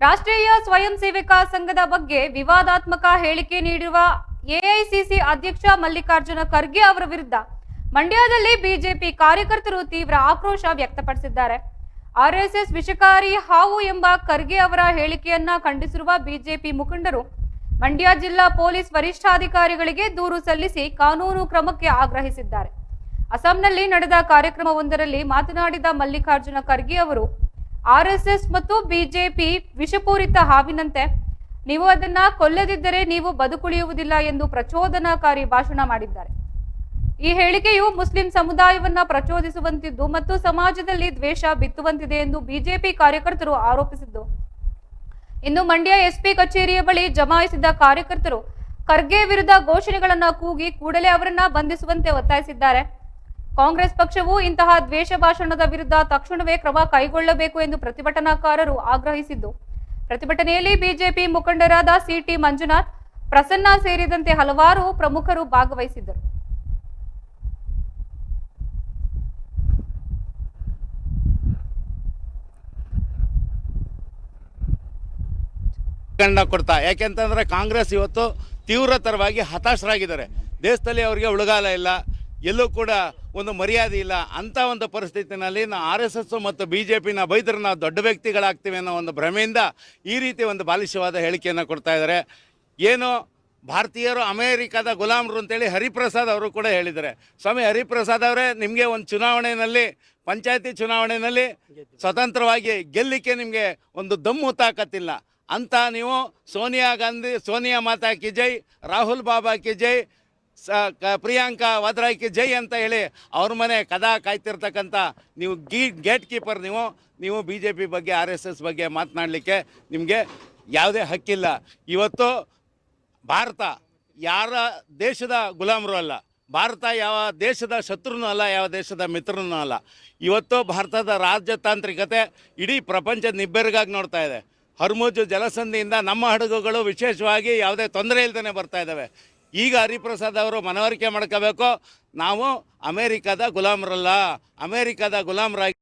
ರಾಷ್ಟ್ರೀಯ ಸ್ವಯಂ ಸೇವಕ ಸಂಘದ ಬಗ್ಗೆ ವಿವಾದಾತ್ಮಕ ಹೇಳಿಕೆ ನೀಡಿರುವ ಎಐಸಿಸಿ ಅಧ್ಯಕ್ಷ ಮಲ್ಲಿಕಾರ್ಜುನ ಖರ್ಗೆ ಅವರ ವಿರುದ್ಧ ಮಂಡ್ಯದಲ್ಲಿ ಬಿಜೆಪಿ ಕಾರ್ಯಕರ್ತರು ತೀವ್ರ ಆಕ್ರೋಶ ವ್ಯಕ್ತಪಡಿಸಿದ್ದಾರೆ. ಆರ್ಎಸ್ಎಸ್ ವಿಷಕಾರಿ ಹಾವು ಎಂಬ ಖರ್ಗೆ ಅವರ ಹೇಳಿಕೆಯನ್ನ ಖಂಡಿಸಿರುವ ಬಿಜೆಪಿ ಮುಖಂಡರು ಮಂಡ್ಯ ಜಿಲ್ಲಾ ಪೊಲೀಸ್ ವರಿಷ್ಠಾಧಿಕಾರಿಗಳಿಗೆ ದೂರು ಸಲ್ಲಿಸಿ ಕಾನೂನು ಕ್ರಮಕ್ಕೆ ಆಗ್ರಹಿಸಿದ್ದಾರೆ. ಅಸ್ಸಾಂನಲ್ಲಿ ನಡೆದ ಕಾರ್ಯಕ್ರಮವೊಂದರಲ್ಲಿ ಮಾತನಾಡಿದ ಮಲ್ಲಿಕಾರ್ಜುನ ಖರ್ಗೆ ಅವರು ಆರ್ಎಸ್ಎಸ್ ಮತ್ತು ಬಿಜೆಪಿ ವಿಷಪೂರಿತ ಹಾವಿನಂತೆ, ನೀವು ಅದನ್ನ ಕೊಲ್ಲದಿದ್ದರೆ ನೀವು ಬದುಕುಳಿಯುವುದಿಲ್ಲ ಎಂದು ಪ್ರಚೋದನಾಕಾರಿ ಭಾಷಣ ಮಾಡಿದ್ದಾರೆ. ಈ ಹೇಳಿಕೆಯು ಮುಸ್ಲಿಂ ಸಮುದಾಯವನ್ನ ಪ್ರಚೋದಿಸುವಂತಿದ್ದು ಮತ್ತು ಸಮಾಜದಲ್ಲಿ ದ್ವೇಷ ಬಿತ್ತುವಂತಿದೆ ಎಂದು ಬಿಜೆಪಿ ಕಾರ್ಯಕರ್ತರು ಆರೋಪಿಸಿದ್ದು, ಇನ್ನು ಮಂಡ್ಯ ಎಸ್ಪಿ ಕಚೇರಿಯ ಬಳಿ ಜಮಾಯಿಸಿದ ಕಾರ್ಯಕರ್ತರು ಖರ್ಗೆ ವಿರುದ್ಧ ಘೋಷಣೆಗಳನ್ನ ಕೂಗಿ ಕೂಡಲೇ ಅವರನ್ನ ಬಂಧಿಸುವಂತೆ ಒತ್ತಾಯಿಸಿದ್ದಾರೆ. ಕಾಂಗ್ರೆಸ್ ಪಕ್ಷವು ಇಂತಹ ದ್ವೇಷ ಭಾಷಣದ ವಿರುದ್ಧ ತಕ್ಷಣವೇ ಕ್ರಮ ಕೈಗೊಳ್ಳಬೇಕು ಎಂದು ಪ್ರತಿಭಟನಾಕಾರರು ಆಗ್ರಹಿಸಿದ್ದು, ಪ್ರತಿಭಟನೆಯಲ್ಲಿ ಬಿಜೆಪಿ ಮುಖಂಡರಾದ ಸಿಟಿ ಮಂಜುನಾಥ್, ಪ್ರಸನ್ನ ಸೇರಿದಂತೆ ಹಲವಾರು ಪ್ರಮುಖರು ಭಾಗವಹಿಸಿದ್ದರು. ಕೊಡ್ತಾ ಯಾಕೆಂತಂದ್ರೆ ಕಾಂಗ್ರೆಸ್ ಇವತ್ತು ತೀವ್ರತರವಾಗಿ ಹತಾಶರಾಗಿದ್ದಾರೆ. ದೇಶದಲ್ಲಿ ಅವರಿಗೆ ಉಳಗಾಲ ಇಲ್ಲ, ಎಲ್ಲೂ ಕೂಡ ಒಂದು ಮರ್ಯಾದೆ ಇಲ್ಲ. ಅಂಥ ಒಂದು ಪರಿಸ್ಥಿತಿನಲ್ಲಿ ನಾವು RSS ಮತ್ತು BJP ಬೈದ್ರೆ ನಾವು ದೊಡ್ಡ ವ್ಯಕ್ತಿಗಳಾಗ್ತೀವಿ ಅನ್ನೋ ಒಂದು ಭ್ರಮೆಯಿಂದ ಈ ರೀತಿ ಒಂದು ಬಾಲಿಶವಾದ ಹೇಳಿಕೆಯನ್ನು ಕೊಡ್ತಾ ಇದ್ದಾರೆ. ಏನು ಭಾರತೀಯರು ಅಮೇರಿಕಾದ ಗುಲಾಮರು ಅಂತೇಳಿ ಹರಿಪ್ರಸಾದ್ ಅವರು ಕೂಡ ಹೇಳಿದ್ದಾರೆ. ಸ್ವಾಮಿ ಹರಿಪ್ರಸಾದ್ ಅವರೇ, ನಿಮಗೆ ಒಂದು ಚುನಾವಣೆಯಲ್ಲಿ, ಪಂಚಾಯತಿ ಚುನಾವಣೆಯಲ್ಲಿ ಸ್ವತಂತ್ರವಾಗಿ ಗೆಲ್ಲಿಕ್ಕೆ ನಿಮಗೆ ಒಂದು ದಮ್ಮು ತಾಕತ್ತಿಲ್ಲ ಅಂತ ನೀವು ಸೋನಿಯಾ ಮಾತಾ ಕಿ ಜೈ, ರಾಹುಲ್ ಬಾಬಾ ಕಿ ಜೈ, ಪ್ರಿಯಾಂಕಾ ವಾದ್ರಾಯ್ ಕಿ ಜೈ ಅಂತ ಹೇಳಿ ಅವ್ರ ಮನೆ ಕದಾ ಕಾಯ್ತಿರ್ತಕ್ಕಂಥ ನೀವು ಗೇಟ್ ಕೀಪರ್. ನೀವು BJP ಬಗ್ಗೆ RSS ಬಗ್ಗೆ ಮಾತನಾಡಲಿಕ್ಕೆ ನಿಮಗೆ ಯಾವುದೇ ಹಕ್ಕಿಲ್ಲ. ಇವತ್ತು ಭಾರತ ಯಾರ ದೇಶದ ಗುಲಾಮರು ಅಲ್ಲ, ಭಾರತ ಯಾವ ದೇಶದ ಶತ್ರುನೂ ಅಲ್ಲ, ಯಾವ ದೇಶದ ಮಿತ್ರನೂ ಅಲ್ಲ. ಇವತ್ತು ಭಾರತದ ರಾಜತಾಂತ್ರಿಕತೆ ಇಡೀ ಪ್ರಪಂಚ ನಿಬ್ಬೆರಗಾಗಿ ನೋಡ್ತಾ ಇದೆ. ಹರ್ಮುಜ್ ಜಲಸಂಧಿಯಿಂದ ನಮ್ಮ ಹಡಗುಗಳು ವಿಶೇಷವಾಗಿ ಯಾವುದೇ ತೊಂದರೆ ಇಲ್ಲದೇ ಬರ್ತಾ ಇದ್ದಾವೆ. ಈಗ ಹರಿಪ್ರಸಾದ್ ಅವರು ಮನವರಿಕೆ ಮಾಡ್ಕೋಬೇಕು, ನಾವು ಅಮೇರಿಕಾದ ಗುಲಾಮರಲ್ಲ, ಅಮೇರಿಕಾದ ಗುಲಾಮರಾಗಿ